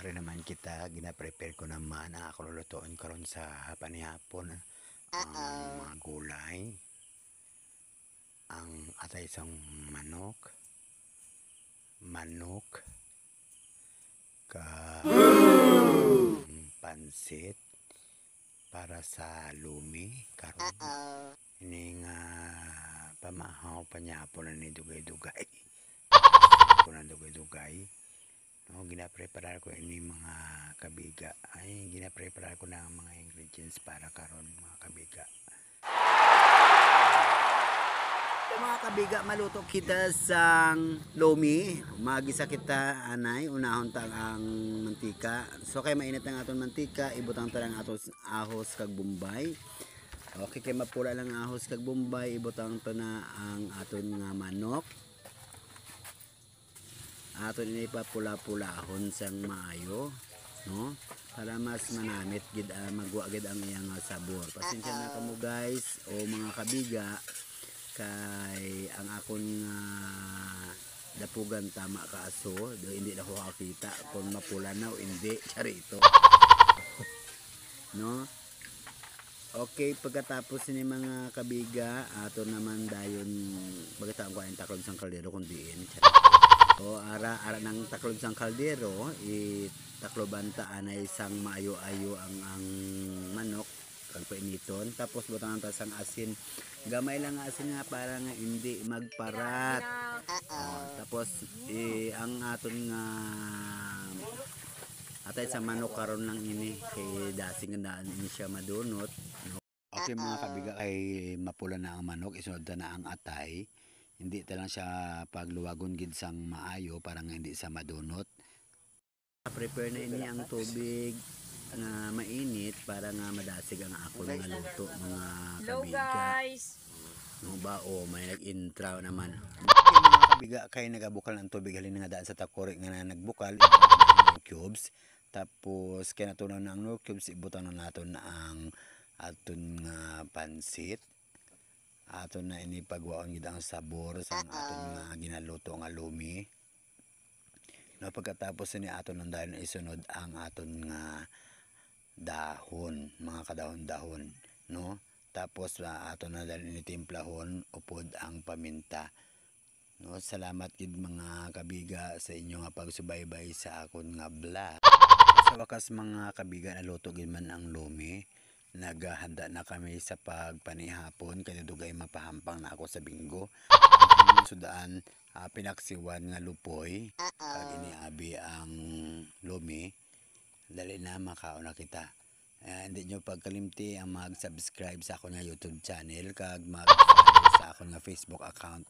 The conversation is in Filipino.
Siyempre naman kita, gina-prepare ko naman ang ako lulutuin karon sa panihapon. Ang mga gulay, ang atay isang manok, ka pansit para sa lumi karon. Ini nga pamahaw panyapon na ni dugay-dugay. Ko na dugay-dugay. No, gina-prepare ko ini mga kabiga. Ay, gina-prepare ko na ang mga ingredients para karon mga kabiga. Mga kabiga, maluto kita sang lomi. Magisa kita anay, unahon tang ang mantika. So kay mainit ang aton mantika, ibutang ta lang atos ahos kag bombay. Okay, kay mapula lang ahos kag bombay, ibutang to na ang aton nga manok. Aton ini papula-pulahon sang maayo, no? Para mas manamit gid magwa gid ang iyang sabor. Pasensya na kamo guys o mga kabiga kay ang akon dapugan tama kaaso, do hindi na ko kakita kung mapula na o hindi, charito. No? Okay, pagkatapos ni mga kabiga, ato naman dayon pagkatapos ko ang taklod sang kaldero kung diin. O ara ng taklod sang kaldero, itakloban ta anay sang maayo-ayo ang manok kag painiton, tapos butangan ta sang asin. Gamay lang nga asin nga para nga hindi magparat. Tapos ang aton nga atay sa manok karon lang ini kay dasing na ini siya madunot. Okay mga kabiga, kay mapula na ang manok, isunod na ang atay. Hindi ta lang siya pagluwagon gid sang maayo para nga hindi sa madunot. Prepare na ini ang tubig na mainit para nga madasig ang ako nga luto mga kabiga. Hello guys. No ba o may nag-intro naman. Okay mga kabiga, kay nagabukal ang tubig halin nga daan sa takore nga na nagbukal ang cubes. Tapos kay natunaw na ang cubes, ibutan na naton ang aton nga pansit. Aton na ini pagwaon gid ang sabor sa aton nga ginaluto nga lumi. No, pagkatapos ni aton nang dayon isunod ang aton nga dahon, mga kadahon-dahon, no? Tapos aton na dayon initimplahon upod ang paminta. No, salamat gid mga kabiga sa inyo nga pagsubaybay sa akon nga vlog. Sa wakas mga kabiga, naluto gid man ang lumi. Naghahanda na kami sa pagpanihapon kay dugay mapahampang na ako sa binggo. Ang sudaan pinaksiwan nga lupoy kag iniabi ang lumi. Dali na makaon na kita. Hindi nyo pagkalimti ang mag-subscribe sa akong nga YouTube channel kag mag-follow sa akong nga Facebook account.